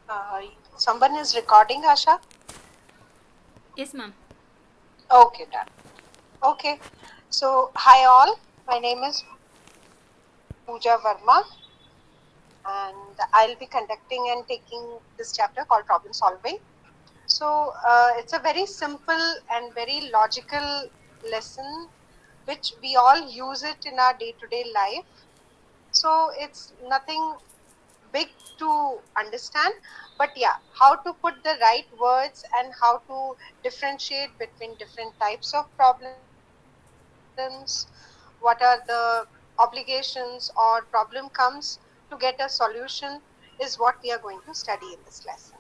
Uh, Someone is recording, Asha? Yes, ma'am. Okay, done. Okay. So, hi all. My name is Pooja Verma, and I'll be conducting and taking this chapter called Problem Solving. So, it's a very simple and very logical lesson which we all use it in our day to day life. So, it's nothing big to understand, but yeah, how to put the right words and how to differentiate between different types of problems, what are the obligations or problem comes to get a solution, is what we are going to study in this lesson.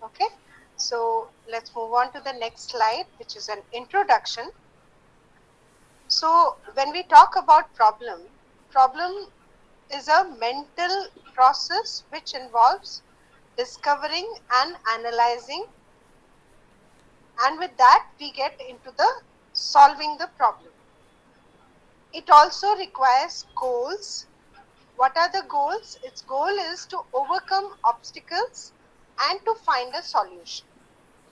Okay, so let's move on to the next slide, which is an introduction. So when we talk about problem is a mental process which involves discovering and analyzing, and with that we get into the solving the problem. It also requires goals. What are the goals? Its goal is to overcome obstacles and to find a solution.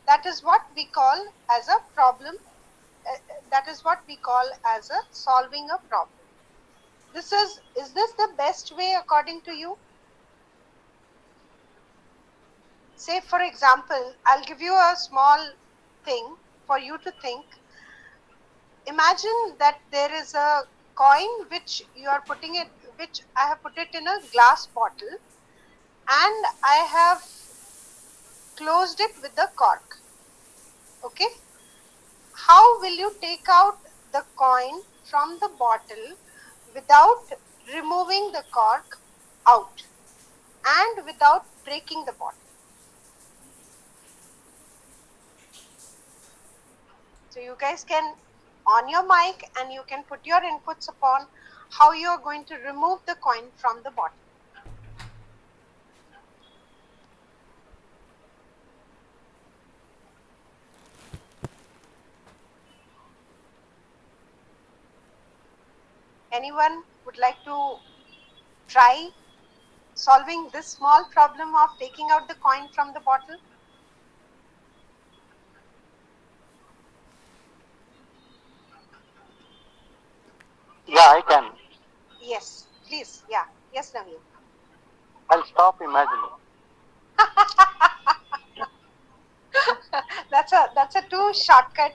That is what we call as a problem. That is what we call as a solving a problem. Is this the best way according to you? Say, for example, I'll give you a small thing for you to think. Imagine that there is a coin which you are putting it, which I have put it in a glass bottle, and I have closed it with the cork. Okay? How will you take out the coin from the bottle without removing the cork out and without breaking the bottle? So you guys can on your mic and you can put your inputs upon how you are going to remove the coin from the bottle. Anyone would like to try solving this small problem of taking out the coin from the bottle? Yeah, I can. Yes, please. Yeah. Yes, Naveen. I'll stop imagining. That's a too shortcut.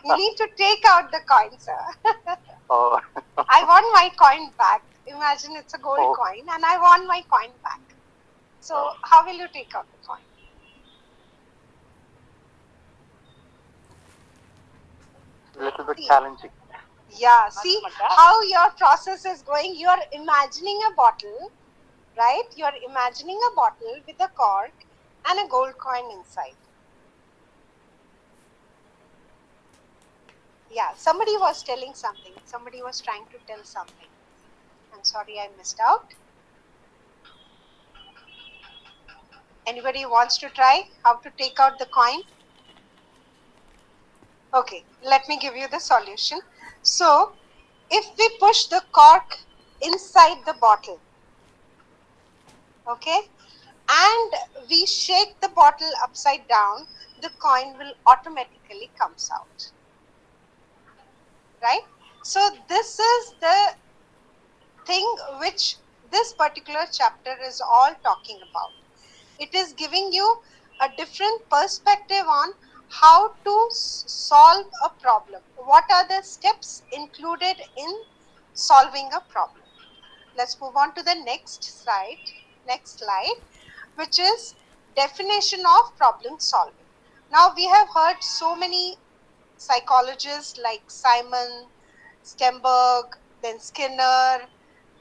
You need to take out the coin, sir. Oh, I want my coin back. Imagine it's a gold oh, coin and I want my coin back. So oh, how will you take out the coin? a little bit See, challenging. yeah, see how your process is going. You are imagining a bottle, right? You are imagining a bottle with a cork and a gold coin inside. Yeah, somebody was telling something. Somebody was trying to tell something. I'm sorry I missed out. Anybody wants to try how to take out the coin? Okay, let me give you the solution. So, if we push the cork inside the bottle, okay, and we shake the bottle upside down, the coin will automatically comes out, right? So this is the thing which this particular chapter is all talking about. It is giving you a different perspective on how to solve a problem. What are the steps included in solving a problem? Let's move on to the next slide, which is definition of problem solving. Now we have heard so many psychologists like Simon, Stenberg, then Skinner,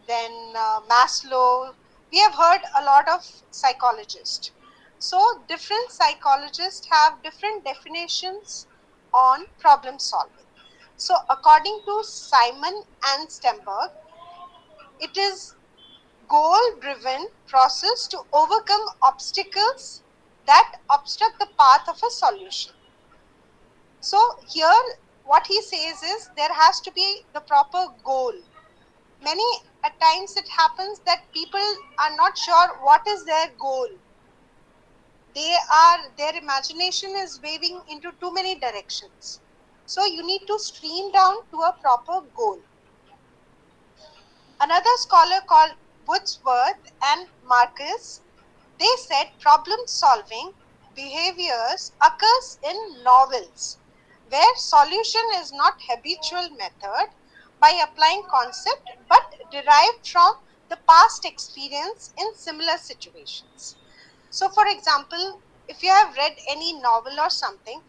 then Maslow. We have heard a lot of psychologists. So different psychologists have different definitions on problem solving. So according to Simon and Stenberg, it is goal-driven process to overcome obstacles that obstruct the path of a solution. So here what he says is there has to be the proper goal. many at times it happens that people are not sure what is their goal. Their imagination is waving into too many directions. So you need to stream down to a proper goal. Another scholar called Wordsworth and Marcus, they said problem solving behaviors occurs in novels where solution is not habitual method by applying concept but derived from the past experience in similar situations. So, for example, if you have read any novel or something,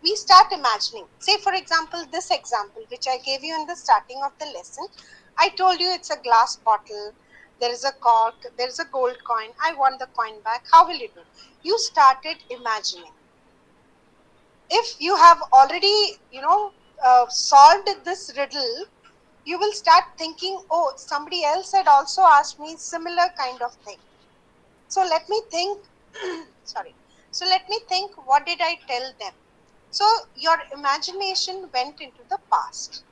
we start imagining. Say, for example, this example which I gave you in the starting of the lesson, I told you it's a glass bottle, there is a cork, there is a gold coin, I want the coin back. How will you do? You started imagining. If you have already, solved this riddle, you will start thinking, oh, somebody else had also asked me similar kind of thing. So let me think, sorry. So let me think, what did I tell them? So your imagination went into the past.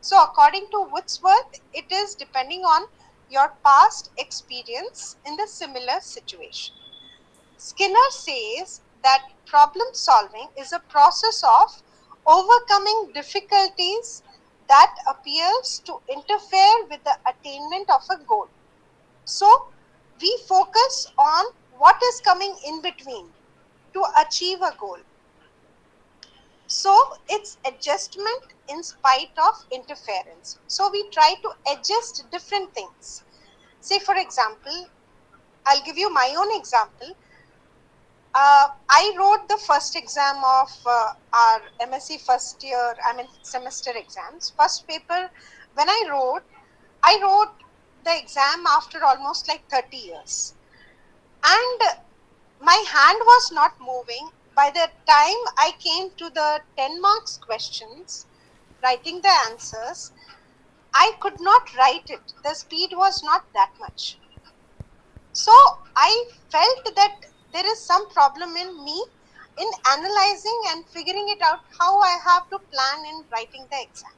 So according to Wordsworth, it is depending on your past experience in the similar situation. Skinner says that problem solving is a process of overcoming difficulties that appears to interfere with the attainment of a goal. So we focus on what is coming in between to achieve a goal. So it's adjustment in spite of interference. So we try to adjust different things. Say, for example, I'll give you my own example. I wrote the first exam of our MSc first year, semester exams. First paper, when I wrote the exam after almost like 30 years. And my hand was not moving. By the time I came to the 10 marks questions, writing the answers, I could not write it. The speed was not that much. So I felt that there is some problem in me in analyzing and figuring it out how I have to plan in writing the exam.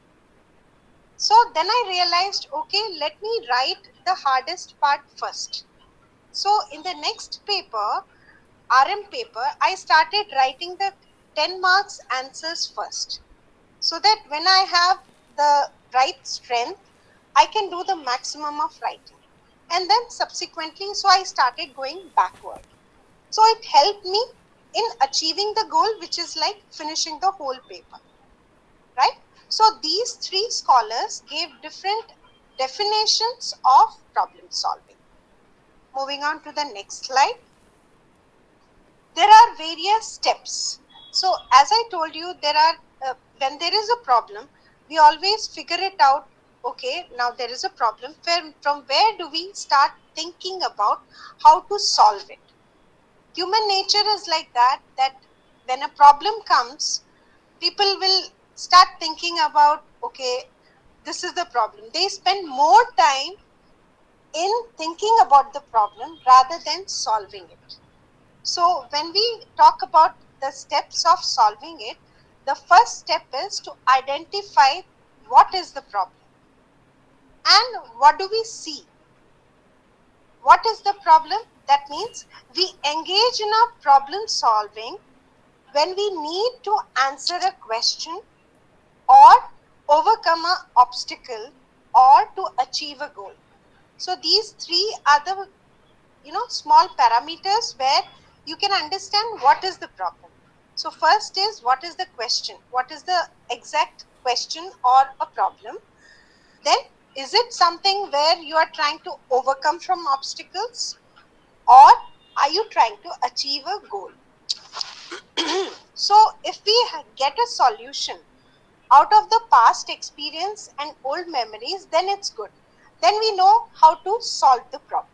So then I realized, okay, let me write the hardest part first. So in the next paper, RM paper, I started writing the 10 marks answers first, so that when I have the right strength, I can do the maximum of writing. And then subsequently, so I started going backward. So it helped me in achieving the goal, which is like finishing the whole paper, right? So these three scholars gave different definitions of problem solving. Moving on to the next slide. There are various steps. So as I told you, there are when there is a problem, we always figure it out. Okay, now there is a problem. From where do we start thinking about how to solve it? Human nature is like that, that when a problem comes, people will start thinking about, okay, this is the problem. They spend more time in thinking about the problem rather than solving it. So when we talk about the steps of solving it, the first step is to identify what is the problem and what do we see. What is the problem? That means we engage in a problem solving when we need to answer a question or overcome an obstacle or to achieve a goal. So these three are the small parameters where you can understand what is the problem. So first is, what is the question? What is the exact question or a problem? Then, is it something where you are trying to overcome from obstacles, or are you trying to achieve a goal? So if we get a solution out of the past experience and old memories, then it's good. Then we know how to solve the problem.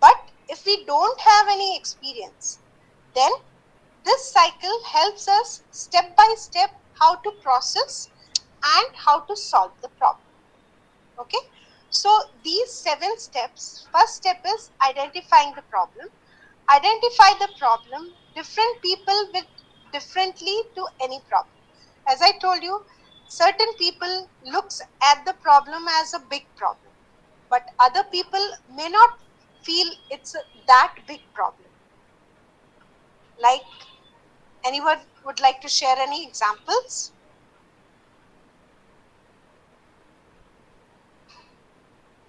But if we don't have any experience, then this cycle helps us step by step how to process and how to solve the problem. Okay, so these 7 steps, first step is identifying the problem. Identify the problem. Different people with differently to any problem. As I told you, certain people looks at the problem as a big problem. but other people may not feel it's that big problem. Like, anyone would like to share any examples?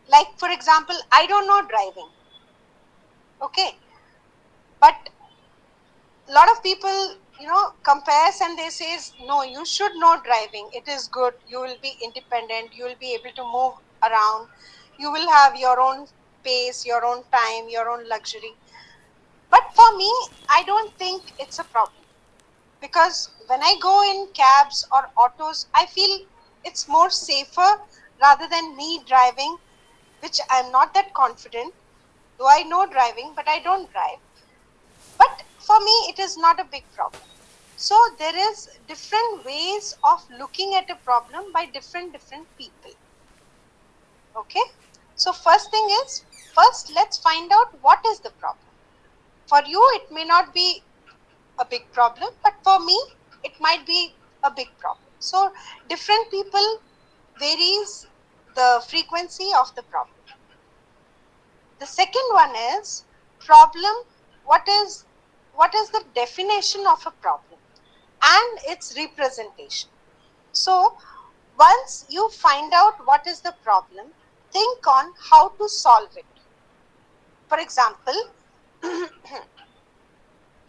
Like, for example, I don't know driving. Okay, but a lot of people, compares and they says, no, you should know driving. It is good. You will be independent. You will be able to move around. You will have your own pace, your own time, your own luxury. But for me, I don't think it's a problem, because when I go in cabs or autos, I feel it's more safer rather than me driving, which I'm not that confident. Though I know driving, but I don't drive. But for me, it is not a big problem. So there is different ways of looking at a problem by different people. Okay. So first thing is, first let's find out what is the problem. For you, it may not be a big problem, but for me, it might be a big problem. So different people varies the frequency of the problem. The second one is problem. What is the definition of a problem and its representation? So once you find out what is the problem, think on how to solve it. For example,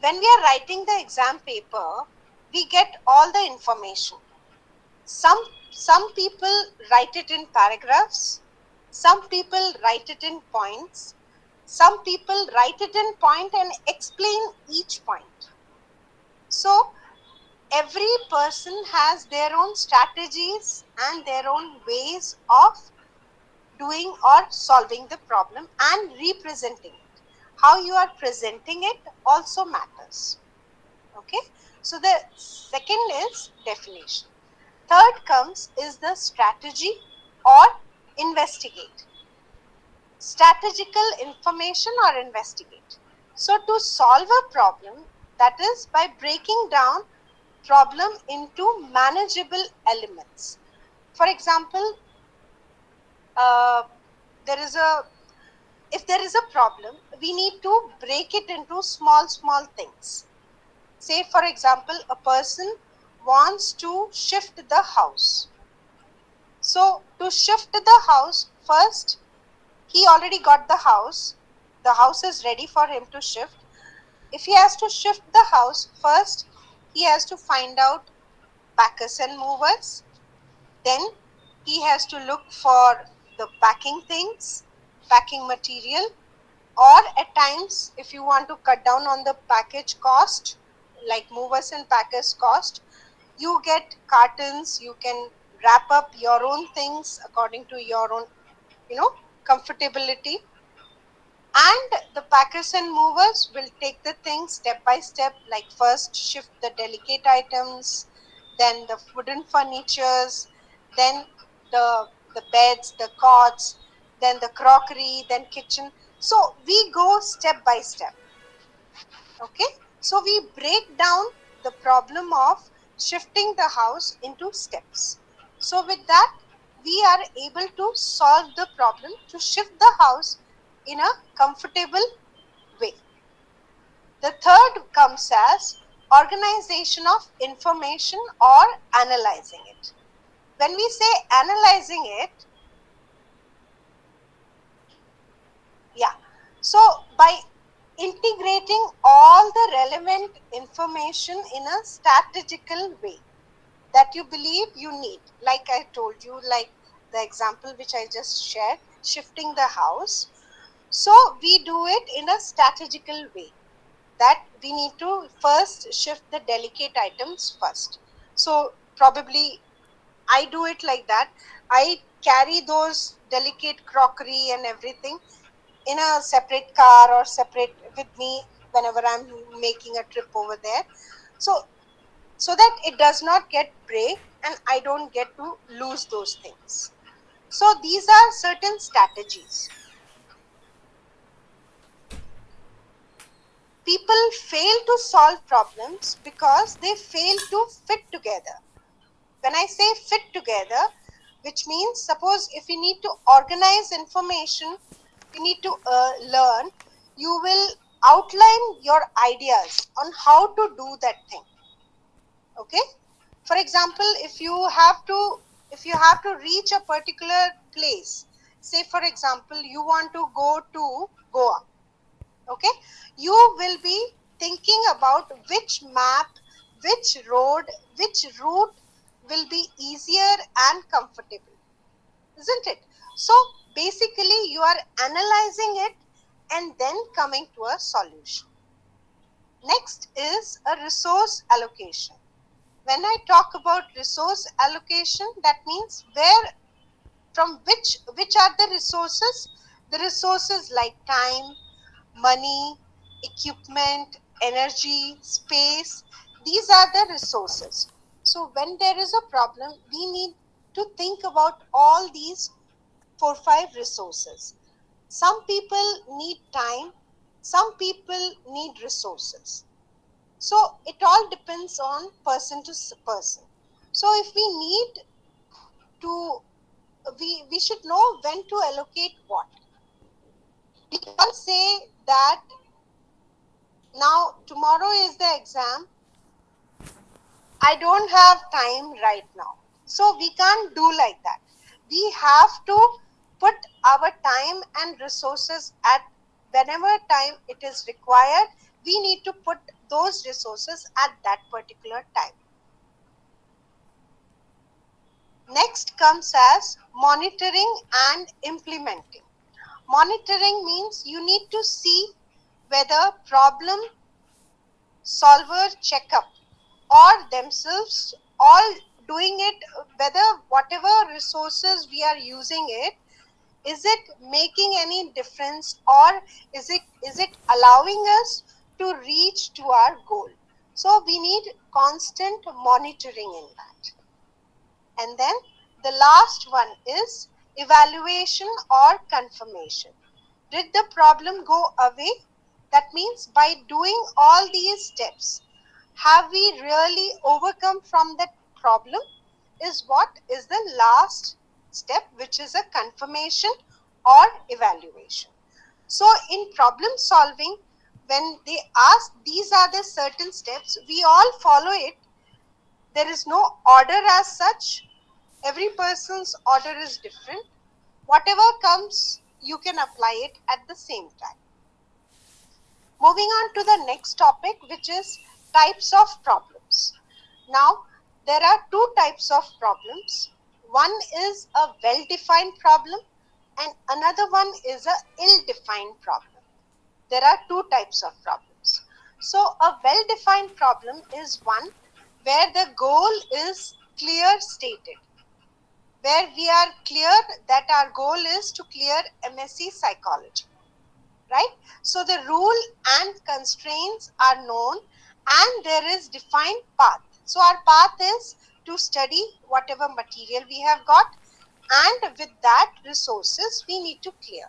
when we are writing the exam paper, we get all the information. Some people write it in paragraphs, some people write it in points, some people write it in point and explain each point. So every person has their own strategies and their own ways of doing or solving the problem and representing it. How you are presenting it also matters. Okay, so the second is definition. Third comes is the strategy or investigate. Strategical information or investigate. So to solve a problem, that is by breaking down problem into manageable elements. For example, uh, there is a if there is a problem, we need to break it into small things. Say, for example, a person wants to shift the house. So to shift the house, first he already got the house. The house is ready for him to shift. If he has to shift the house, first he has to find out packers and movers. Then he has to look for the packing things, packing material, or at times if you want to cut down on the package cost, like movers and packers cost, you get cartons. You can wrap up your own things according to your own, comfortability. And the packers and movers will take the things step by step, like first shift the delicate items, then the wooden furnitures, then the beds, the cots, then the crockery, then kitchen. So we go step by step. Okay, so we break down the problem of shifting the house into steps. So with that, we are able to solve the problem to shift the house in a comfortable way. The third comes as organization of information or analyzing it. When we say analyzing it, yeah, so by integrating all the relevant information in a strategical way that you believe you need. Like I told you, like the example which I just shared, shifting the house. So we do it in a strategical way, that we need to first shift the delicate items first. So probably I do it like that. I carry those delicate crockery and everything in a separate car or separate with me whenever I'm making a trip over there. So that it does not get break and I don't get to lose those things. So these are certain strategies. People fail to solve problems because they fail to fit together. When I say fit together, which means suppose if we need to organize information, we need to learn, you will outline your ideas on how to do that thing. Okay, for example, if you have to reach a particular place, say for example you want to go to Goa, okay, you will be thinking about which map, which road, which route will be easier and comfortable, isn't it? So basically you are analyzing it and then coming to a solution. Next is a resource allocation. When I talk about resource allocation, that means where, from which are the resources? The resources like time, money, equipment, energy, space, these are the resources. So when there is a problem, we need to think about all these 4 5 resources. Some people need time, some people need resources. So it all depends on person to person. So if we need to, we should know when to allocate what. We can't say that now tomorrow is the exam, I don't have time right now. So we can't do like that. We have to put our time and resources at whenever time it is required, we need to put those resources at that particular time. Next comes as monitoring and implementing. Monitoring means you need to see whether problem solver checkup or themselves all doing it, whether whatever resources we are using it, is it making any difference, or is it allowing us to reach to our goal. So we need constant monitoring in that. And then the last one is evaluation or confirmation. Did the problem go away? That means by doing all these steps, have we really overcome from that problem? Is what is the last step, which is a confirmation or evaluation. So in problem solving, when they ask these are the certain steps, we all follow it. There is no order as such. Every person's order is different. Whatever comes, you can apply it at the same time. Moving on to the next topic, which is types of problems. Now, there are two types of problems. One is a well-defined problem and another one is a ill-defined problem. There are two types of problems. So a well-defined problem is one where the goal is clear stated, where we are clear that our goal is to clear MSc Psychology, right? So the rule and constraints are known and there is defined path. So our path is to study whatever material we have got, and with that resources we need to clear.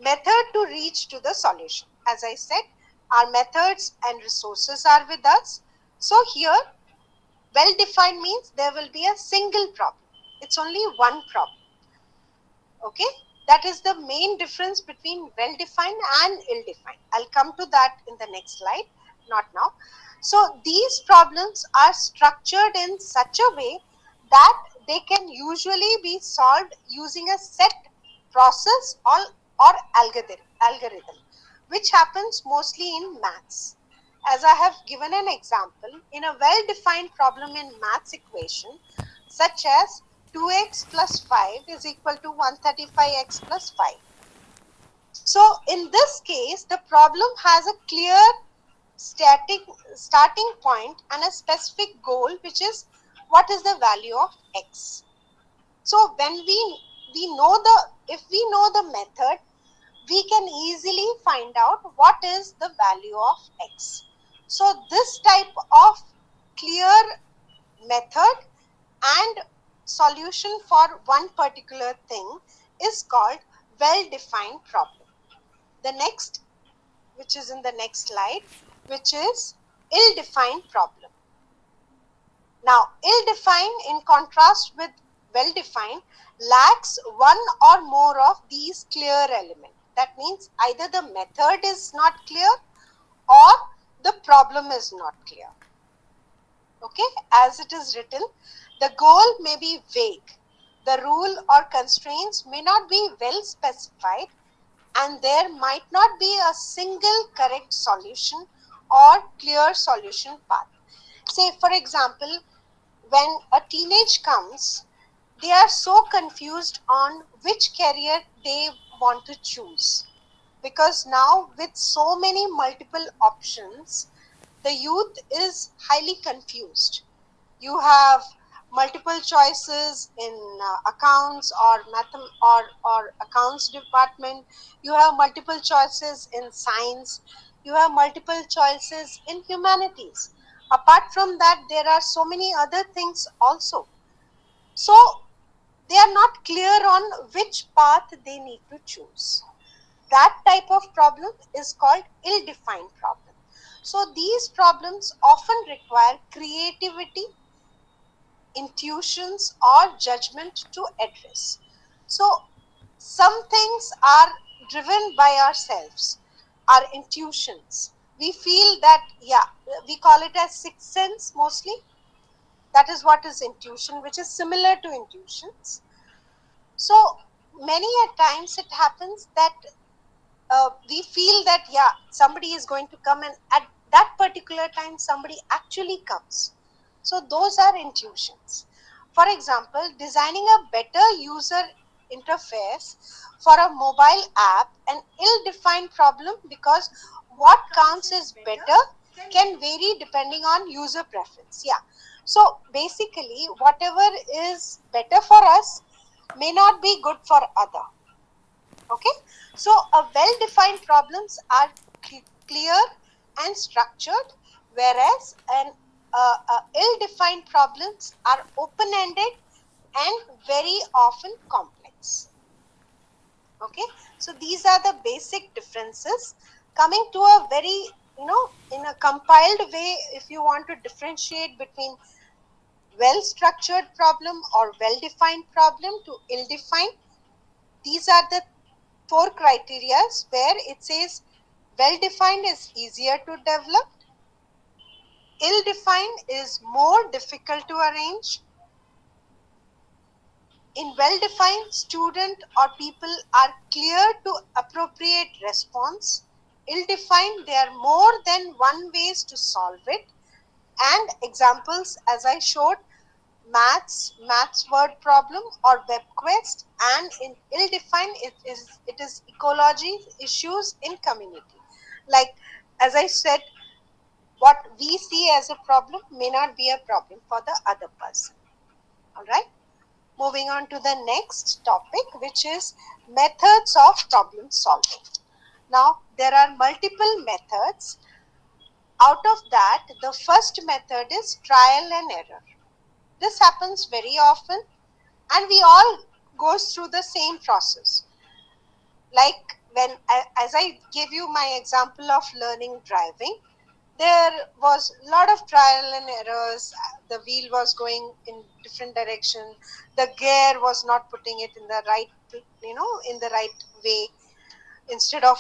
Method to reach to the solution. As I said, our methods and resources are with us. So here, well defined means there will be a single problem. It's only one problem. Okay, that is the main difference between well defined and ill defined. I'll come to that in the next slide, not now. So these problems are structured in such a way that they can usually be solved using a set process or algorithm, which happens mostly in maths. As I have given an example, in a well defined problem in maths equation, such as 2x plus 5 is equal to 135x plus 5. So in this case, the problem has a clear starting point and a specific goal, which is what is the value of x. So when we know if we know the method, we can easily find out what is the value of x. So this type of clear method and solution for one particular thing is called well-defined problem. The next, which is in the next slide, which is ill-defined problem. Now, ill-defined in contrast with well defined lacks one or more of these clear elements. That means either the method is not clear or the problem is not clear. Okay, as it is written, the goal may be vague, the rule or constraints may not be well specified, and there might not be a single correct solution or clear solution path. Say, for example, when a teenage comes, they are so confused on which career they want to choose, because now with so many multiple options, the youth is highly confused. You have multiple choices in accounts or or accounts department. You have multiple choices in science. You have multiple choices in humanities. Apart from that, there are so many other things also. So they are not clear on which path they need to choose. That type of problem is called ill-defined problem. So these problems often require creativity, intuitions, or judgment to address. So some things are driven by ourselves, our intuitions. We feel that, yeah, we call it as sixth sense mostly. That is what is intuition, which is similar to intuitions. So many a times it happens that we feel that, yeah, somebody is going to come, and at that particular time somebody actually comes. So those are intuitions. For example, designing a better user interface for a mobile app, an ill-defined problem, because what counts as better can vary depending on user preference. Yeah, so basically whatever is better for us may not be good for other. Okay, so a well-defined problems are clear and structured, whereas an ill-defined problems are open-ended and very often complex. Okay, so these are the basic differences. Coming to a very, in a compiled way, if you want to differentiate between well-structured problem or well-defined problem to ill-defined, these are the four criteria where it says well defined is easier to develop, ill defined is more difficult to arrange. In well defined, student or people are clear to appropriate response. Ill defined, there are more than one ways to solve it. And examples, as I showed, maths word problem or web quest. And in ill defined, it is ecology issues in community. Like, as I said, what we see as a problem may not be a problem for the other person. All right, moving on to the next topic, which is methods of problem solving. Now there are multiple methods. Out of that, the first method is trial and error. This happens very often, and we all goes through the same process. Like, when, as I gave you my example of learning driving, there was a lot of trial and errors. The wheel was going in different direction, the gear was not putting it in the right, in the right way. Instead of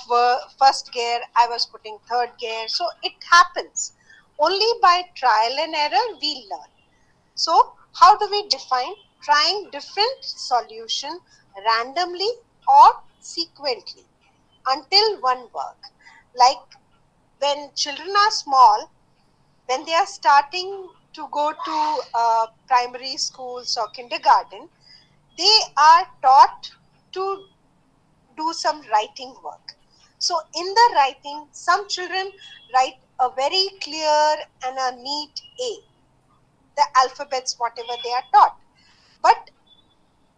first gear, I was putting third gear. So it happens. Only by trial and error we learn. So how do we define? Trying different solution randomly or sequentially until one work. Like, when children are small, when they are starting to go to primary schools or kindergarten, they are taught to do some writing work. So in the writing, some children write a very clear and a neat A, the alphabets, whatever they are taught. But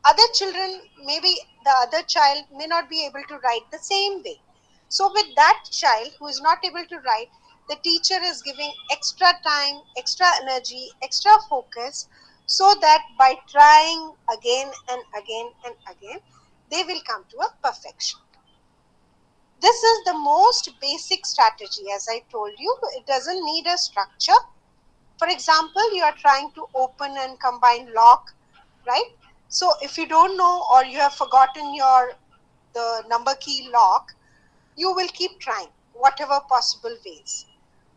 other children, maybe the other child may not be able to write the same way. So with that child who is not able to write, the teacher is giving extra time, extra energy, extra focus, so that by trying again and again and again, they will come to a perfection. This is the most basic strategy. As I told you, it doesn't need a structure. For example, you are trying to open and combine lock, right? So if you don't know or you have forgotten your the number key lock, you will keep trying whatever possible ways.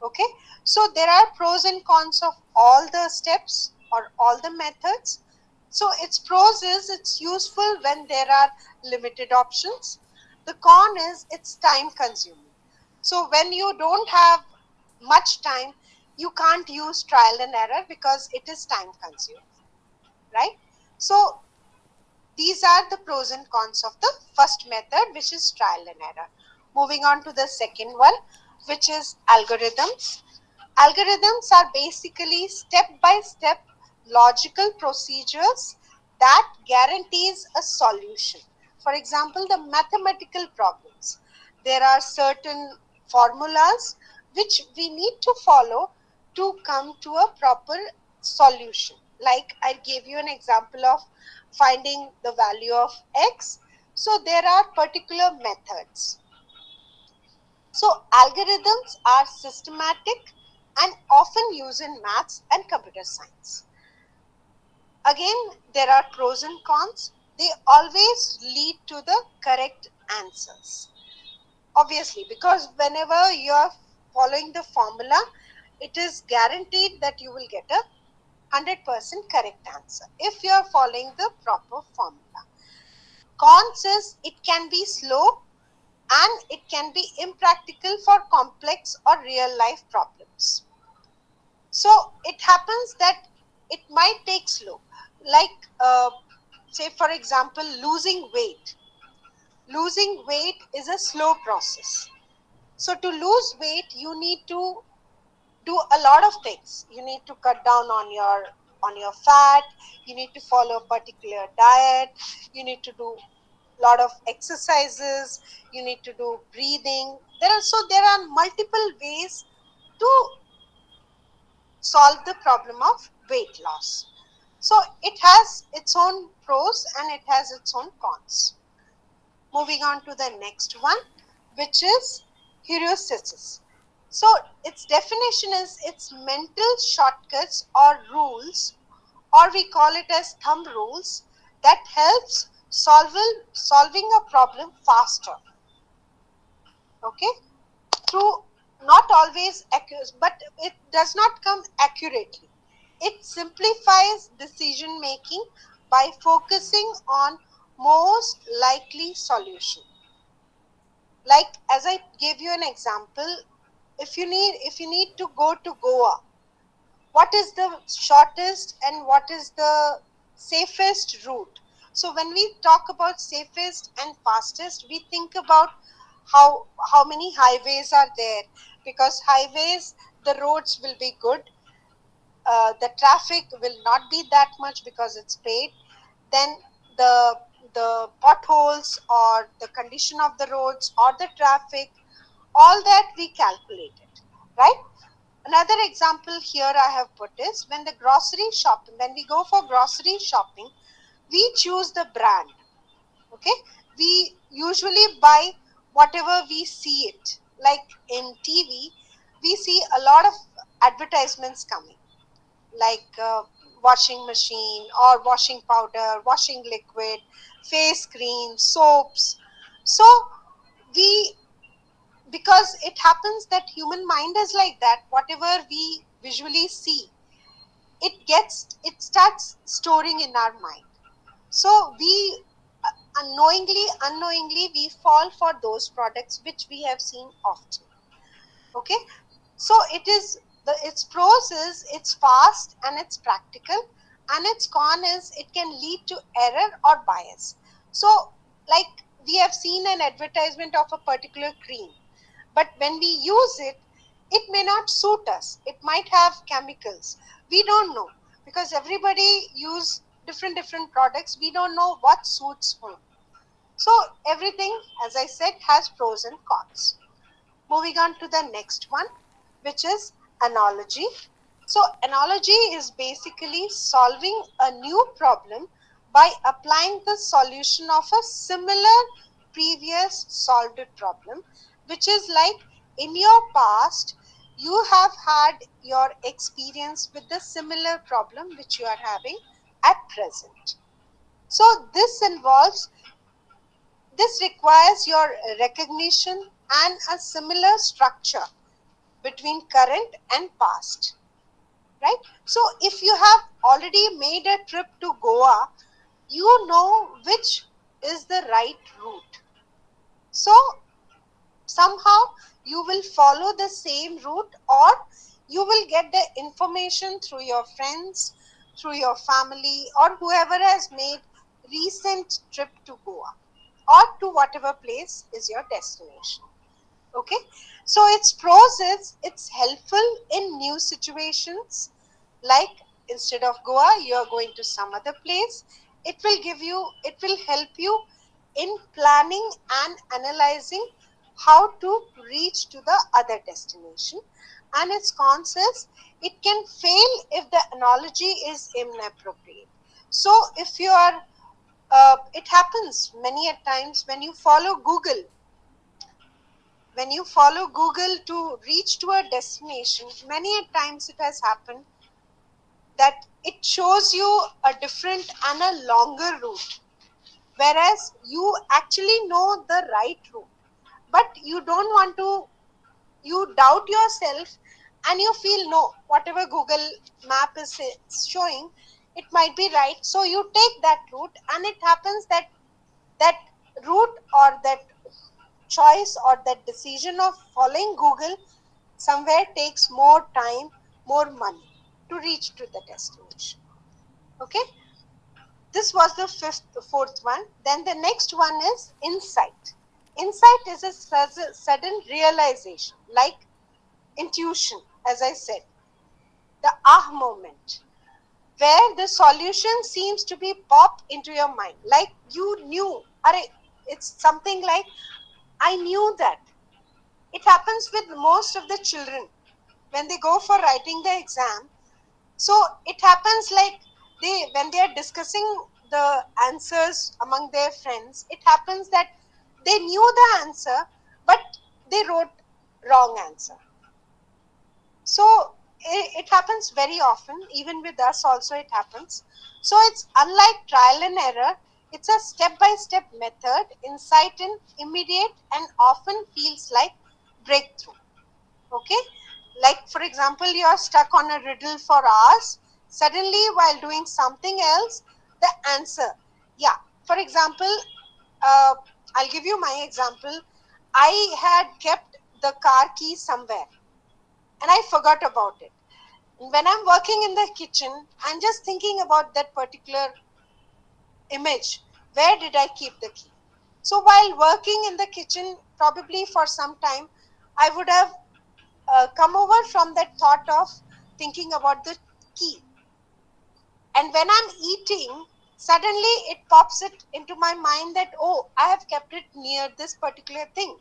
Okay, so there are pros and cons of all the steps or all the methods. So its pros is it's useful when there are limited options. The con is it's time consuming. So when you don't have much time, you can't use trial and error because it is time consuming, right? So these are the pros and cons of the first method, which is trial and error. Moving on to the second one, which is algorithms. Algorithms are basically step-by-step logical procedures that guarantees a solution. For example, the mathematical problems. There are certain formulas which we need to follow to come to a proper solution. Like I gave you an example of finding the value of x. So there are particular methods. So algorithms are systematic and often used in maths and computer science. Again, there are pros and cons. They always lead to the correct answers. Obviously, because whenever you are following the formula, it is guaranteed that you will get a 100% correct answer if you are following the proper formula. Cons is it can be slow and it can be impractical for complex or real life problems. So it happens that it might take slow, like say for example losing weight. Losing weight is a slow process. So to lose weight you need to do a lot of things. You need to cut down on your fat, you need to follow a particular diet, you need to do a lot of exercises, you need to do breathing. There are multiple ways to solve the problem of weight loss. So it has its own pros and it has its own cons. Moving on to the next one, which is heuristics. So its definition is its mental shortcuts or rules, or we call it as thumb rules, that helps solving a problem faster. Okay, through not always accurate, but it does not come accurately. It simplifies decision making by focusing on most likely solution. Like as I gave you an example, if you need to go to Goa, what is the shortest and what is the safest route? So when we talk about safest and fastest, we think about how many highways are there, because highways, the roads will be good, the traffic will not be that much because it's paid. Then the the potholes or the condition of the roads or the traffic, all that we calculated, right? Another example here I have put is when we go for grocery shopping, we choose the brand. Okay, we usually buy whatever we see it. Like in TV, we see a lot of advertisements coming, like washing machine or washing powder, washing liquid, face cream, soaps. So we, because it happens that human mind is like that, whatever we visually see, it starts storing in our mind. So we unknowingly we fall for those products which we have seen often. Okay, so it is its pros is it's fast and it's practical, and its con is it can lead to error or bias. So like we have seen an advertisement of a particular cream, but when we use it, it may not suit us, it might have chemicals, we don't know, because everybody use different products, we don't know what suits whom. So everything, as I said, has pros and cons. Moving on to the next one, which is analogy. So analogy is basically solving a new problem by applying the solution of a similar previous solved problem, which is like in your past you have had your experience with the similar problem which you are having at present. So this requires your recognition and a similar structure between current and past, right? So if you have already made a trip to Goa, you know which is the right route. So somehow you will follow the same route, or you will get the information through your friends, through your family, or whoever has made recent trip to Goa or to whatever place is your destination. Okay, so its pros is it's helpful in new situations, like instead of Goa you are going to some other place. It will help you in planning and analyzing how to reach to the other destination. And its cons is it can fail if the analogy is inappropriate. So if you are it happens many a times when you follow Google to reach to a destination, many a times it has happened that it shows you a different and a longer route, whereas you actually know the right route, but you don't want to, you doubt yourself, and you feel no, whatever Google map is showing, it might be right. So you take that route, and it happens that that route or that choice or that decision of following Google somewhere takes more time, more money to reach to the destination. Okay, this was the fourth one. Then the next one is insight. Insight is a sudden realization, like intuition, as I said, the moment, where the solution seems to be pop into your mind, like you knew, it's something like I knew that. It happens with most of the children when they go for writing the exam. So it happens like when they are discussing the answers among their friends, it happens that they knew the answer, but they wrote wrong answer. So it happens very often, even with us also it happens. So it's unlike trial and error, it's a step-by-step method, insight in immediate and often feels like breakthrough. Okay, like for example, you are stuck on a riddle for hours, suddenly while doing something else, the answer, yeah, for example, uh, I'll give you my example. I had kept the car key somewhere and I forgot about it. When I'm working in the kitchen, I'm just thinking about that particular image. Where did I keep the key? So while working in the kitchen, probably for some time, I would have come over from that thought of thinking about the key. And when I'm eating, suddenly it pops it into my mind that, oh, I have kept it near this particular thing.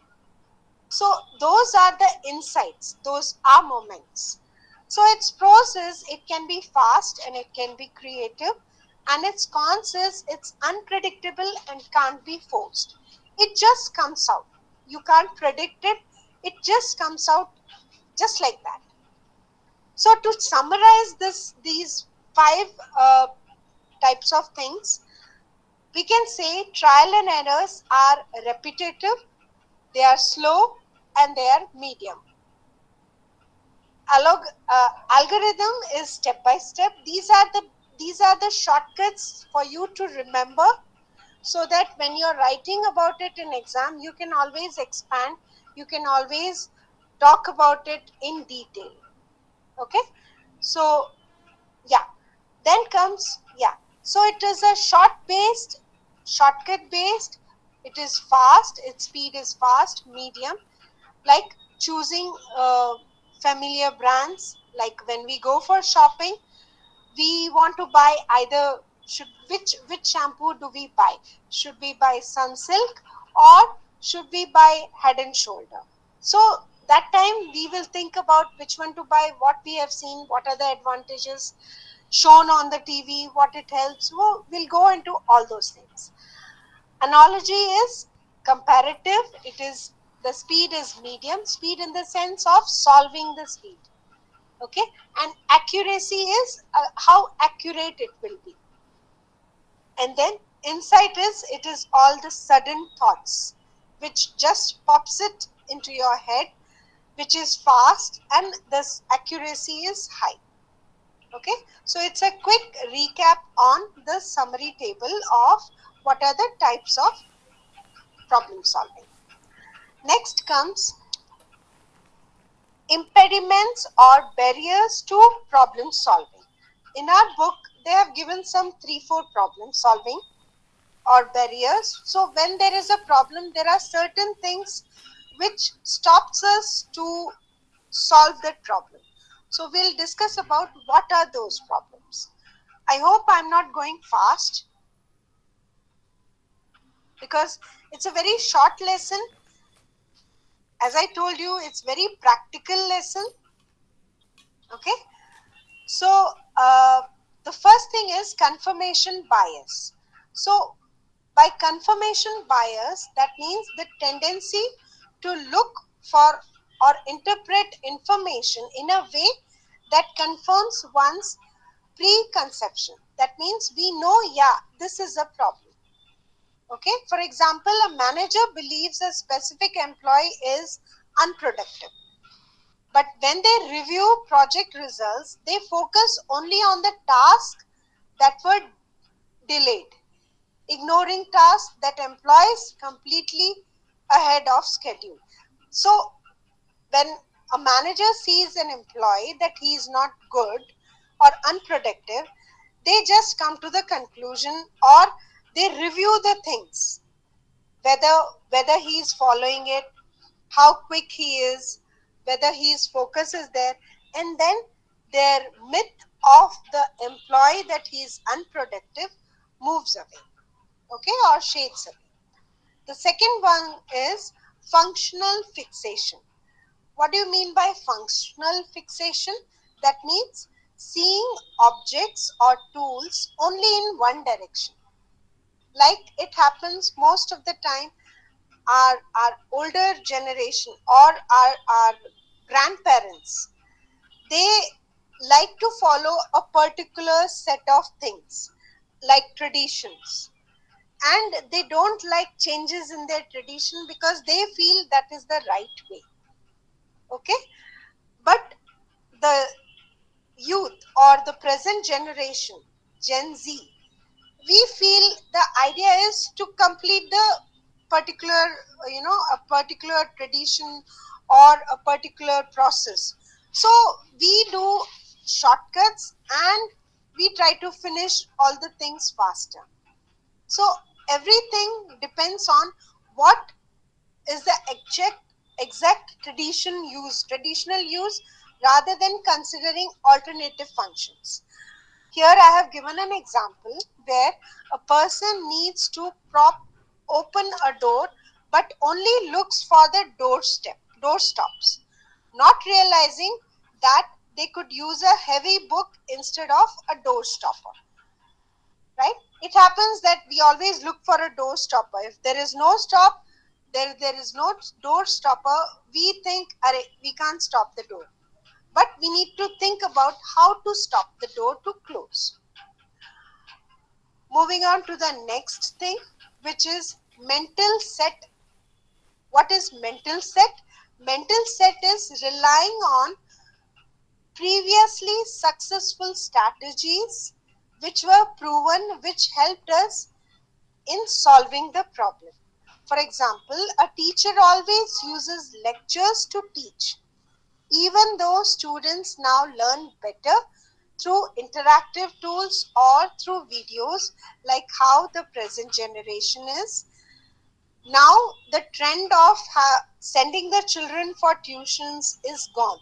So those are the insights, those are moments. So its pros is it can be fast and it can be creative, and its cons is it's unpredictable and can't be forced. It just comes out. You can't predict it. It just comes out just like that. So to summarize these five types of things, we can say trial and errors are repetitive, they are slow, and they are medium. Algorithm is step by step. These are the shortcuts for you to remember, so that when you're writing about it in exam, you can always expand. You can always talk about it in detail. Okay, so yeah, then comes, yeah, so it is a shortcut based, it is fast, its speed is fast, medium, like choosing familiar brands. Like when we go for shopping, we want to buy either, should which shampoo do we buy? Should we buy Sunsilk, or should we buy Head and Shoulder? So that time we will think about which one to buy, what we have seen, what are the advantages shown on the TV, what it helps. We'll go into all those things. Analogy is comparative. It is, the speed is medium, speed in the sense of solving the speed. Okay, and accuracy is how accurate it will be. And then Insight is, it is all the sudden thoughts which just pops it into your head, which is fast and this accuracy is high. Okay, so it's a quick recap on the summary table of what are the types of problem solving. Next comes impediments or barriers to problem solving. In our book, they have given some 3-4 problem solving or barriers. So when there is a problem, there are certain things which stops us to solve that problem. So we'll discuss about what are those problems. I hope I'm not going fast because it's a very short lesson. As I told you, it's very practical lesson. Okay, so the first thing is confirmation bias. So by confirmation bias, that means the tendency to look for or interpret information in a way that confirms one's preconception. That means we know, yeah, this is a problem. Okay, for example, a manager believes a specific employee is unproductive. But when they review project results, they focus only on the tasks that were delayed, ignoring tasks that employees completely ahead of schedule. So when a manager sees an employee that he is not good or unproductive, they just come to the conclusion or they review the things, whether he is following it, how quick he is, whether his focus is there, and then their myth of the employee that he is unproductive moves away, okay, or shades away. The second one is functional fixation. What do you mean by functional fixation? That means seeing objects or tools only in one direction. Like it happens most of the time, our older generation or our grandparents, they like to follow a particular set of things like traditions, and they don't like changes in their tradition because they feel that is the right way. Okay, but the youth or the present generation, Gen Z, we feel the idea is to complete the particular, a particular tradition or a particular process. So we do shortcuts and we try to finish all the things faster. So everything depends on what is the exact traditional use, rather than considering alternative functions. Here I have given an example where a person needs to prop open a door but only looks for the door stops, not realizing that they could use a heavy book instead of a door stopper. Right? It happens that we always look for a door stopper. If there is no stop, there is no door stopper, we think, "Arey, we can't stop the door." But we need to think about how to stop the door to close. Moving on to the next thing, which is mental set. What is mental set? Mental set is relying on previously successful strategies which were proven, which helped us in solving the problem. For example, a teacher always uses lectures to teach, even though students now learn better through interactive tools or through videos, like how the present generation is. Now, the trend of sending the children for tuitions is gone,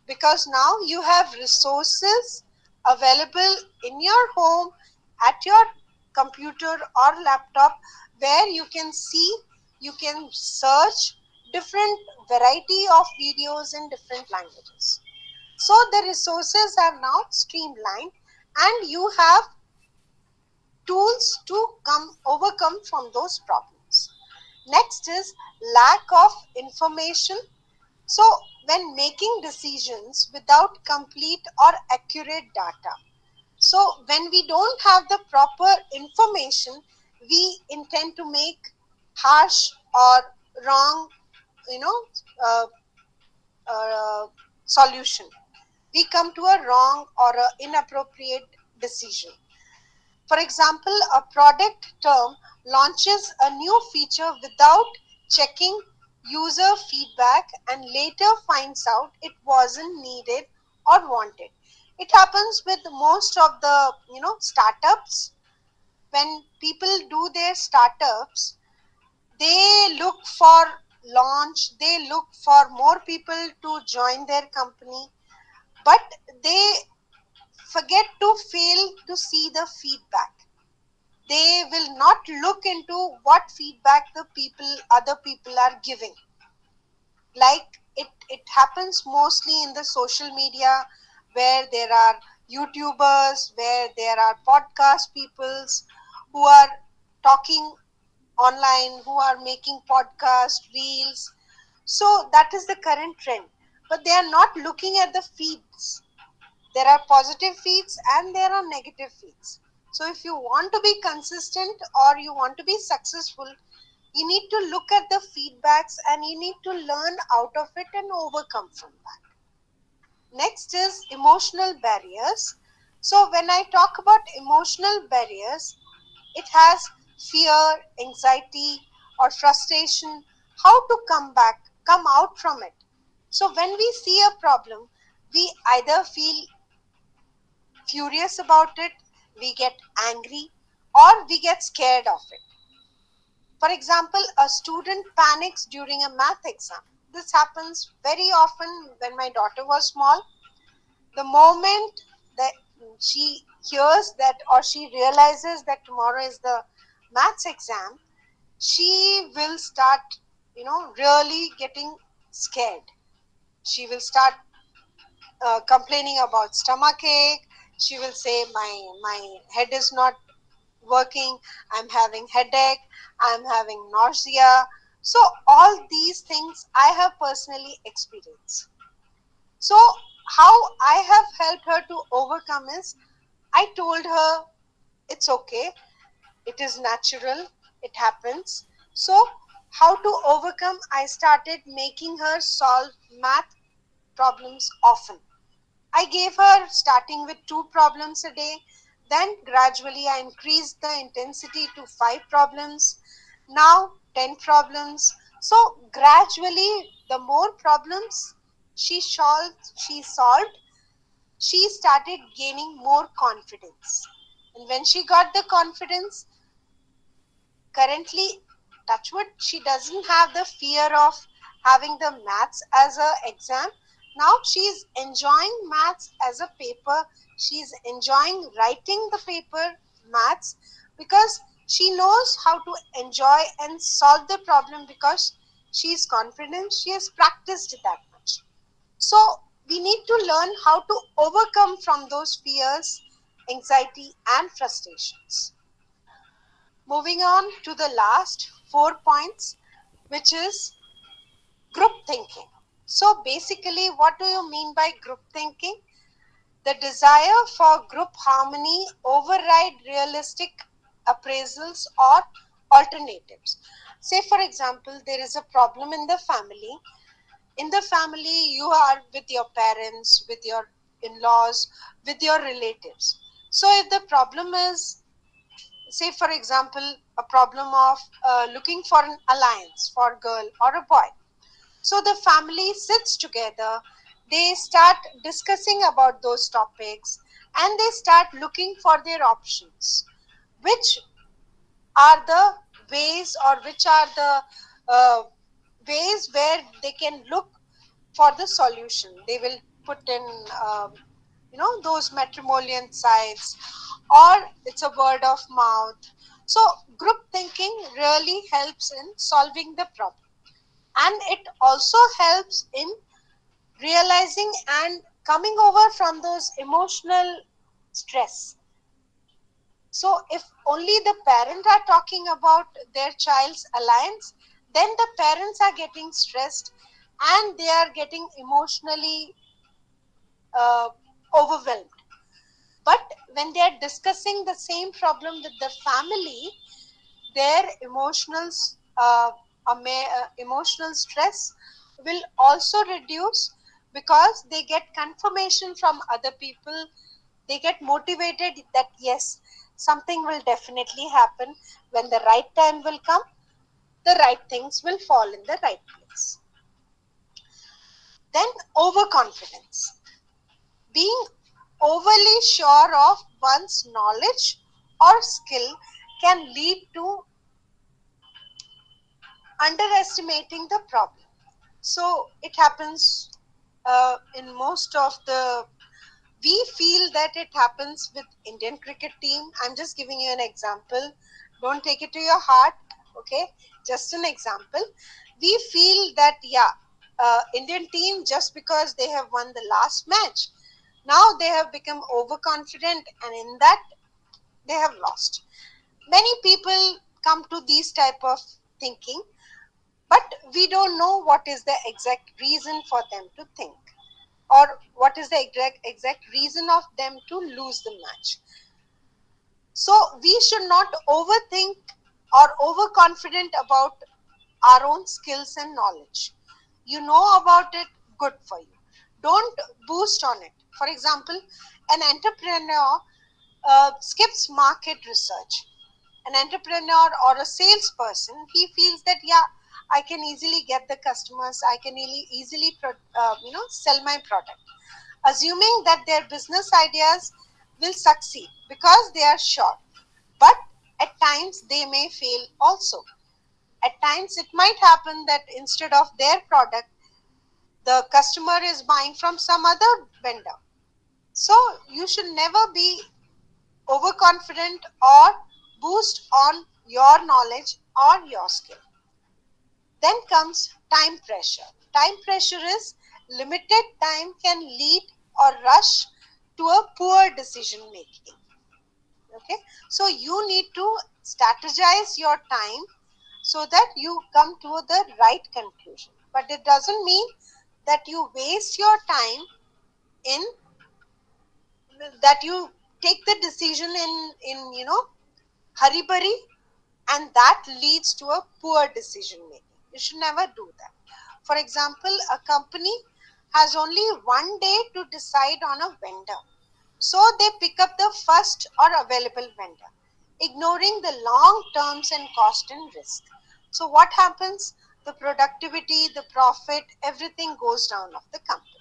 because now you have resources available in your home, at your computer or laptop, where you can see, you can search different variety of videos in different languages. So the resources are now streamlined and you have tools to overcome from those problems. Next is lack of information. So when making decisions without complete or accurate data, So when we don't have the proper information, we intend to make harsh or wrong, you know uh, uh, solution. We come to a wrong or a inappropriate decision. For example, a product term launches a new feature without checking user feedback and later finds out it wasn't needed or wanted. It happens with most of the startups. When people do their startups, they look for launch, they look for more people to join their company, but they forget to fail to see the feedback. They will not look into what feedback the other people are giving. Like it happens mostly in the social media, where there are YouTubers, where there are podcast peoples who are talking online, who are making podcast reels. So that is the current trend, but they are not looking at the feeds. There are positive feeds and there are negative feeds. So if you want to be consistent or you want to be successful, you need to look at the feedbacks and you need to learn out of it and overcome from that. Next is emotional barriers. So when I talk about emotional barriers, it has fear, anxiety, or frustration, how to come out from it. So when we see a problem, we either feel furious about it, we get angry, or we get scared of it. For example, a student panics during a math exam. This happens very often when my daughter was small. The moment that she hears that or she realizes that tomorrow is the maths exam, she will start, really getting scared. She will start complaining about stomach ache. She will say, my head is not working, I'm having headache, I'm having nausea. So all these things I have personally experienced. So how I have helped her to overcome is, I told her it's okay, it is natural, it happens. So how to overcome, I started making her solve math problems often. I gave her starting with 2 problems a day, then gradually I increased the intensity to 5 problems, now 10 problems. So gradually, the more problems she solved, she started gaining more confidence. And when she got the confidence, currently, touchwood, she doesn't have the fear of having the maths as a exam. Now she's enjoying maths as a paper. She's enjoying writing the paper maths because she knows how to enjoy and solve the problem because she's confident, she has practiced that much. So we need to learn how to overcome from those fears, anxiety and frustrations. Moving on to the last 4 points, which is group thinking. So, basically, what do you mean by group thinking? The desire for group harmony override realistic appraisals or alternatives. Say, for example, there is a problem in the family. In the family, you are with your parents, with your in laws, with your relatives. So, if the problem is, say for example, a problem of looking for an alliance for a girl or a boy, so the family sits together, they start discussing about those topics and they start looking for their options, which are the ways or which are the uh, ways where they can look for the solution. They will put in those matrimonial sites, or it's a word of mouth. So group thinking really helps in solving the problem, and it also helps in realizing and coming over from those emotional stress. So if only the parent are talking about their child's alliance, then the parents are getting stressed and they are getting emotionally uh, overwhelmed. But when they are discussing the same problem with the family, their uh, emotional stress will also reduce, because they get confirmation from other people. They get motivated that yes, something will definitely happen. When the right time will come, the right things will fall in the right place. Then overconfidence, being overly sure of one's knowledge or skill can lead to underestimating the problem. So it happens in most of the, we feel that it happens with Indian cricket team. I'm just giving you an example. Don't take it to your heart. Okay, just an example. We feel that yeah, Indian team, just because they have won the last match, now they have become overconfident, and in that they have lost. Many people come to these type of thinking, but we don't know what is the exact reason for them to think, or what is the exact reason of them to lose the match. So we should not overthink or overconfident about our own skills and knowledge. You know about it, good for you. Don't boost on it. For example, an entrepreneur skips market research. An entrepreneur or a salesperson, he feels that yeah, I can easily get the customers, I can easily sell my product, assuming that their business ideas will succeed because they are sure. But at times they may fail also. At times it might happen that instead of their product, the customer is buying from some other vendor. So you should never be overconfident or boost on your knowledge or your skill. Then comes time pressure. Time pressure is limited time can lead or rush to a poor decision making. Okay, so you need to strategize your time so that you come to the right conclusion. But it doesn't mean that you waste your time in, that you take the decision in hurry burry, and that leads to a poor decision making. You should never do that. For example, a company has only one day to decide on a vendor, so they pick up the first or available vendor, ignoring the long terms and cost and risk. So what happens? The productivity, the profit, everything goes down of the company.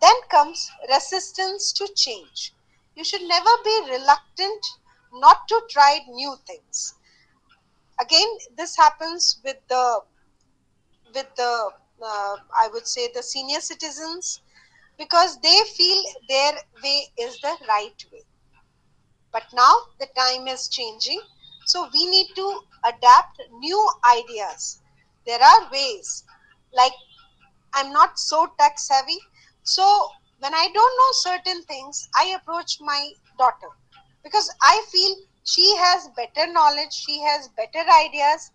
Then comes resistance to change. You should never be reluctant not to try new things. Again, this happens with the I would say the senior citizens, because they feel their way is the right way. But now the time is changing, so we need to adapt new ideas. There are ways, like I'm not so tech savvy, so when I don't know certain things, I approach my daughter, because I feel she has better knowledge, she has better ideas,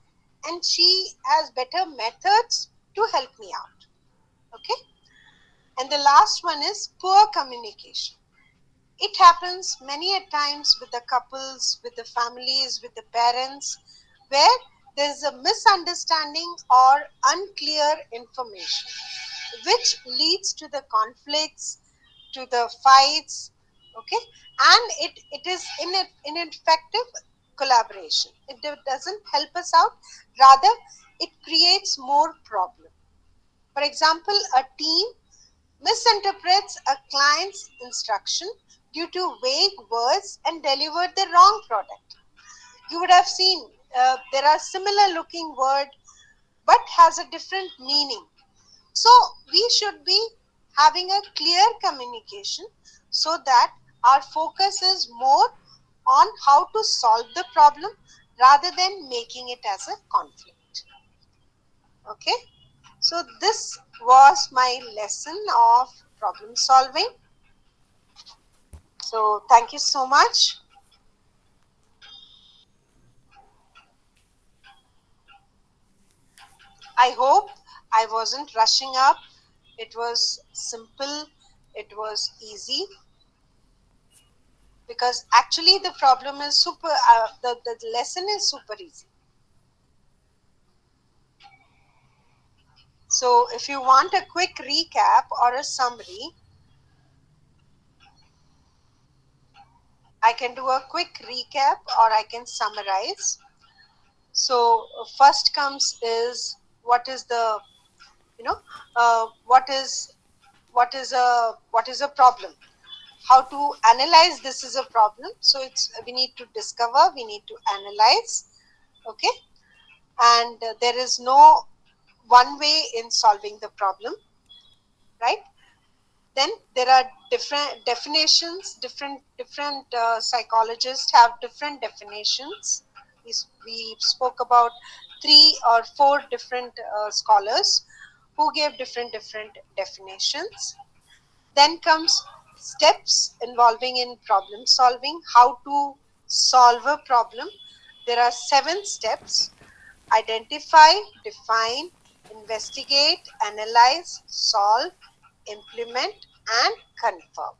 and she has better methods to help me out. Okay, and the last one is poor communication. It happens many a times with the couples, with the families, with the parents, where there's a misunderstanding or unclear information, which leads to the conflicts, to the fights. Okay, and it is ineffective collaboration. It doesn't help us out, rather it creates more problem. For example, a team misinterprets a client's instruction due to vague words and deliver the wrong product. You would have seen there are similar looking word but has a different meaning. So we should be having a clear communication, so that our focus is more on how to solve the problem rather than making it as a conflict. Okay, so this was my lesson of problem solving. So thank you so much. I hope I wasn't rushing up. It was simple, it was easy. because actually the problem is the lesson is super easy. So if you want a quick recap or a summary, I can do a quick recap or I can summarize. So first comes is what is the, you know, what is a problem, how to analyze this is a problem. So it's, we need to discover, we need to analyze. Okay. And there is no one way in solving the problem, right? Then there are different definitions, different psychologists have different definitions. We spoke about 3 or 4 different scholars who gave different definitions. Then comes steps involving in problem solving, how to solve a problem. There are 7 steps: identify, define, investigate, analyze, solve, implement, and confirm.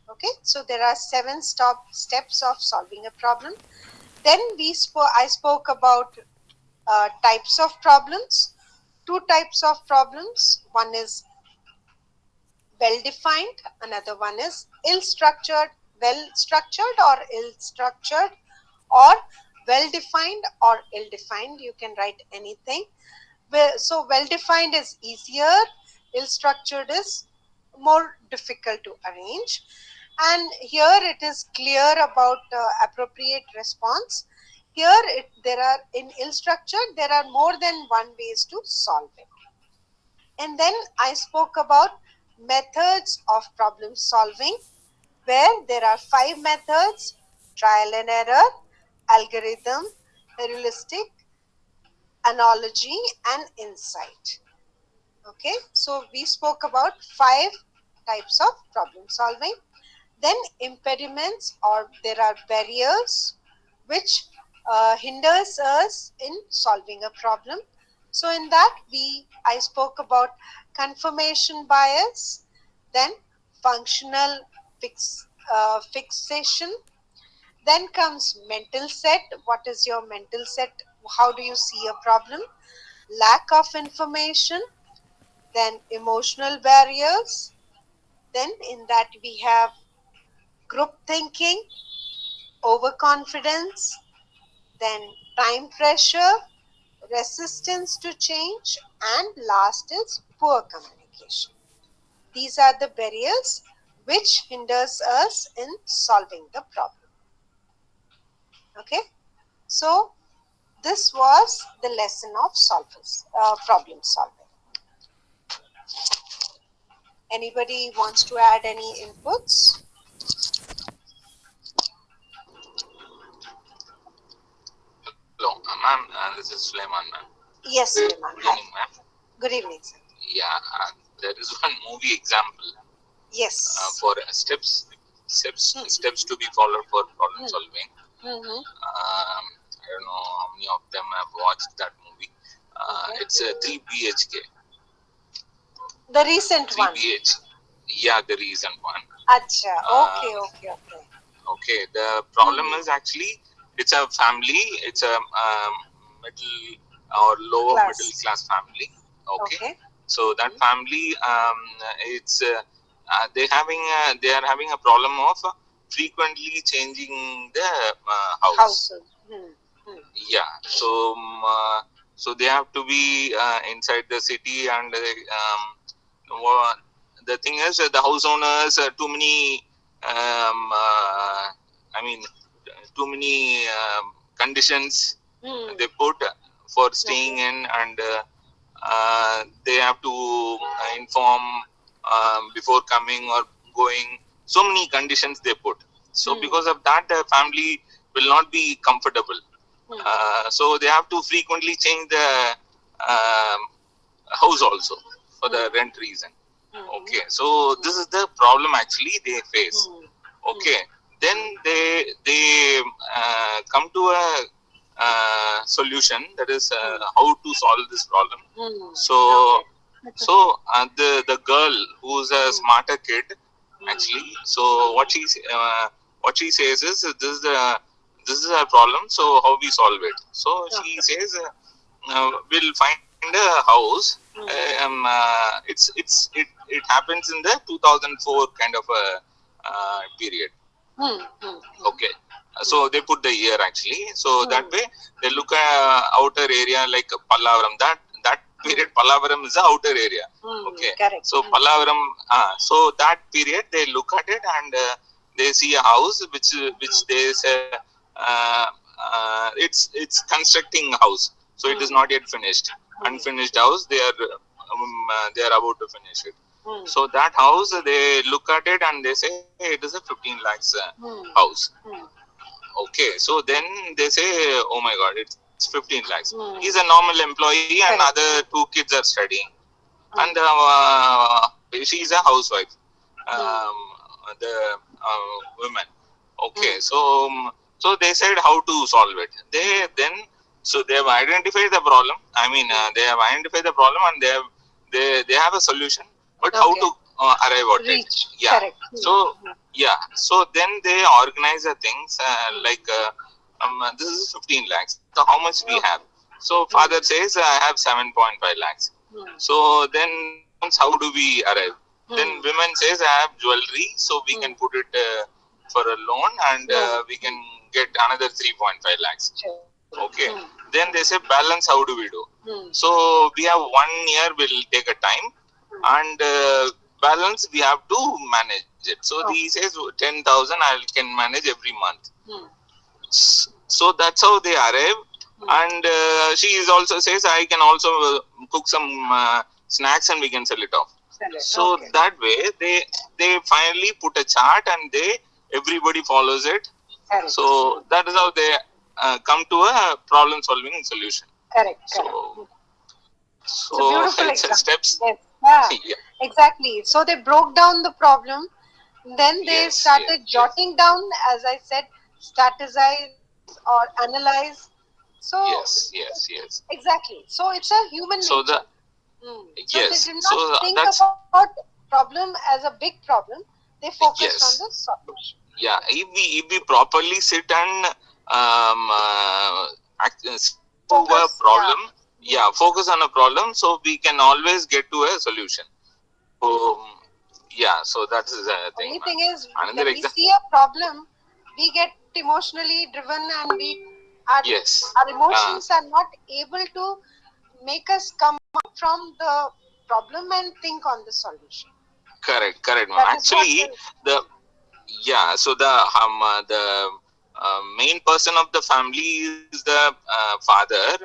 Okay, so there are 7 steps of solving a problem. Then I spoke about types of problems. 2 types of problems. One is well defined, another one is ill structured. Well structured or ill structured, or well defined or ill defined. You can write anything. So well defined is easier, ill structured is more difficult to arrange. And here it is clear about appropriate response. Here there are, in ill structured there are more than one ways to solve it. And then I spoke about methods of problem solving, where there are 5 methods: trial and error, algorithm, heuristic, analogy, and insight. Okay, so we spoke about 5 types of problem solving. Then impediments, or there are barriers which hinders us in solving a problem. So in that I spoke about confirmation bias, then functional fixation. Then comes mental set. What is your mental set? How do you see a problem? Lack of information. Then emotional barriers. Then in that we have group thinking, overconfidence, then time pressure, resistance to change, and last is poor communication. These are the barriers which hinders us in solving the problem. Okay, so this was the lesson of problem solving. Anybody wants to add any inputs? Hello, ma'am. This is Sulaiman, ma'am. Yes, Good Sulaiman. evening, ma'am. Good evening, sir. Yeah, there is one movie example Yes. for steps to be followed for problem solving. I don't know how many of them have watched that movie. It's a 3 BHK. The recent 3 one. BH. Yeah, the recent one. Acha. Okay. Okay. The problem is actually it's a family. It's a middle or lower middle class family. Okay. So that family, it's they are having a problem of frequently changing the house. Yeah. So they have to be inside the city, and the thing is the house owners too many. I mean, too many conditions they put for staying in, and they have to inform before coming or going. So many conditions they put. So because of that, the family will not be comfortable. So they have to frequently change the house also for the rent reason. Okay, so this is the problem actually they face. Okay, then they come to a solution, that is how to solve this problem. So the girl who's a smarter kid actually, so what she says is this is our problem. So how we solve it? So she says we'll find a house. It happens in the 2004 kind of a period. Okay. So they put the year actually. So that way they look at outer area like Pallavaram. That period Pallavaram is the outer area. Okay. Correct. So Pallavaram. So that period they look at it and they see a house which they say it's constructing house. So it is not yet finished. Unfinished house. They are about to finish it. So that house, they look at it and they say, hey, it is a 15 lakhs house. Okay, so then they say, oh my God, it's 15 lakhs. He's a normal employee and other 2 kids are studying. And she's a housewife, the woman. Okay, so they said how to solve it. So they have identified the problem. I mean, they have identified the problem and they have a solution. But how to arrive at it? Yeah. Correct. So so then they organize the things like this is 15 lakhs. So how much we have? So father says I have 7.5 lakhs. So then how do we arrive? Then women says I have jewelry, so we can put it for a loan and we can get another 3.5 lakhs. Okay. Then they say balance, how do we do? So we have 1 year, we'll take a time and balance we have to manage it. So he says 10,000 I can manage every month. So that's how they arrive. And she is also says I can also cook some snacks and we can sell it off. So that way they finally put a chart and everybody follows it. So that is how they come to a problem solving solution. Correct. So It's a beautiful example. steps. Yes. Yeah, exactly. So they broke down the problem. Then they started jotting down, as I said, strategize or analyze. So exactly. So it's a human nature. So they did not think about problem as a big problem. They focused on the solution. Yeah, if we properly sit and focus a problem, focus on a problem, so we can always get to a solution. So so that is the thing. Only thing is, when we see a problem, we get emotionally driven and our emotions are not able to make us come out from the problem and think on the solution. Correct, actually so the main person of the family is the father.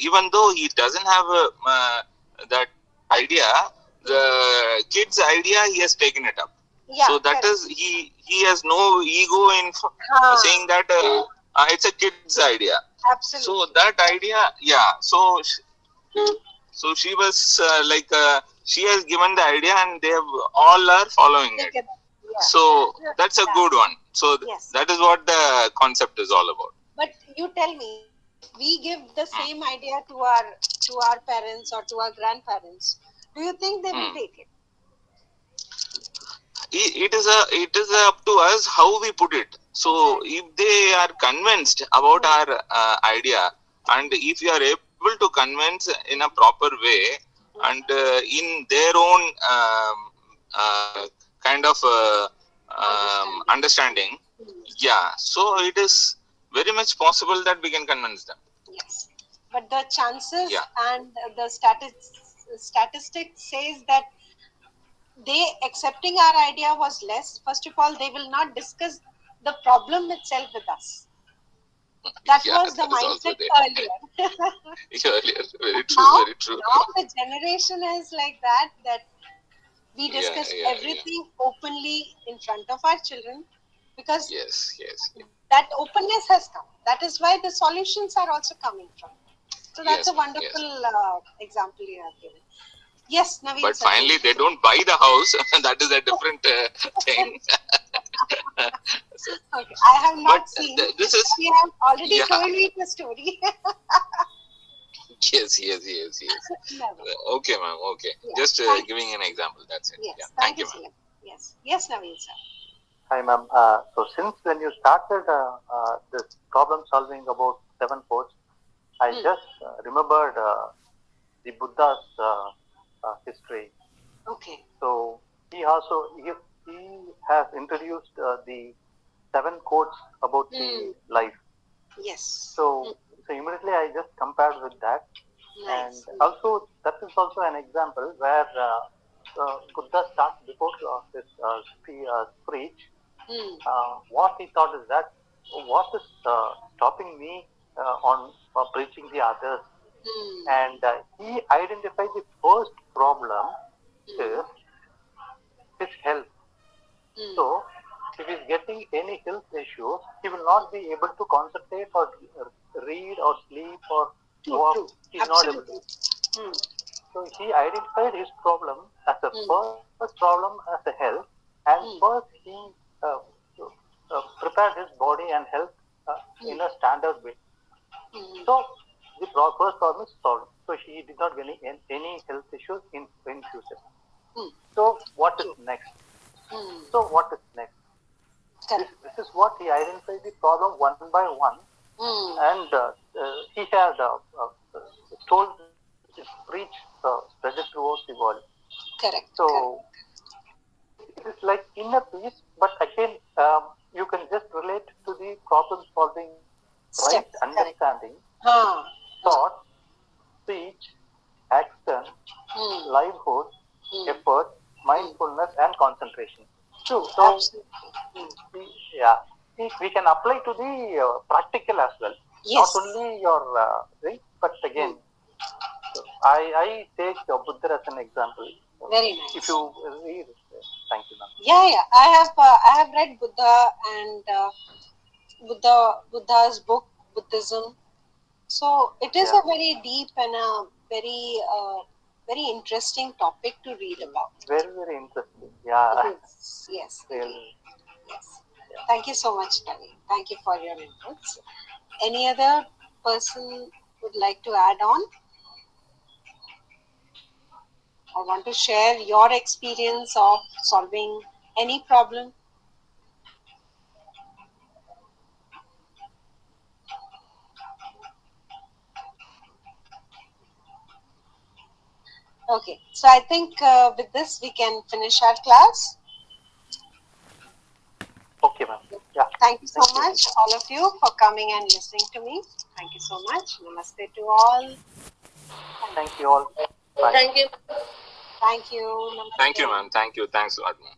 Even though he doesn't have that idea, the kid's idea he has taken it up. So that is he has no ego in saying that it's a kid's idea. Absolutely. So that idea, so she was she has given the idea and they all are following it. So that's a good one. So that is what the concept is all about. But you tell me, if we give the same idea to our parents or to our grandparents, do you think they will take it? It is up to us how we put it. So if they are convinced about our idea, and if you are able to convince in a proper way and in their own kind of understanding, so it is very much possible that we can convince them. Yes, but the chances and the statistics says that they accepting our idea was less. First of all, they will not discuss the problem itself with us. That was the mindset earlier. Very true, very true. Now the generation is like that we discuss everything openly in front of our children, because that openness has come. That is why the solutions are also coming from. So that's a wonderful example you have given. Yes, Naveen. But finally, they don't buy the house. That is a different thing. Okay, I have not seen. This is. We have already told me the story. Yes. Okay, ma'am. Okay, just giving an example. That's it. Yes, thank you, ma'am. Yes, Naveen sir. Hi, ma'am. So since when you started this problem solving about seven codes, I just remembered the Buddha's history. Okay. So he has introduced the seven codes about the life. Yes. So immediately I just compared with that, and Nice. also that is also an example where Buddha starts before his speech. What he thought is that what is stopping me on preaching the others, and he identified the first problem is his health. So if he's getting any health issues, he will not be able to concentrate or read or sleep or walk. He's not able to. So he identified his problem as a first problem as a health, and first he uh, prepared his body and health in a standard way. So the first problem is solved. So he did not get any health issues in future. So what is next? So what is next? This is what he identified the problem one by one, and he had told his preach, spread it throughout the world. Correct. So it is like inner peace, but again, you can just relate to the problem solving, right understanding, thought, speech, action, livelihood, effort, mindfulness, and concentration. True. So, Absolutely. yeah, we can apply to the practical as well. Yes. Not only your thing, but again, I take Buddha as an example. Very nice. If you read, thank you, ma'am. Yeah. I have read Buddha and Buddha's book Buddhism. So it is a very deep and a very interesting topic to read about. Very interesting. Yeah. It is. Yes. Really. Yes. Thank you so much, Naveen. Thank you for your inputs. Any other person would like to add on or want to share your experience of solving any problem? Okay, so I think with this we can finish our class. Okay, ma'am. Yeah. Thank you so much, all of you, for coming and listening to me. Thank you so much. Namaste to all. Thank you all. Bye. Thank you. Thank you. Namaste. Thank you, ma'am. Thank you. Thanks a lot, ma'am.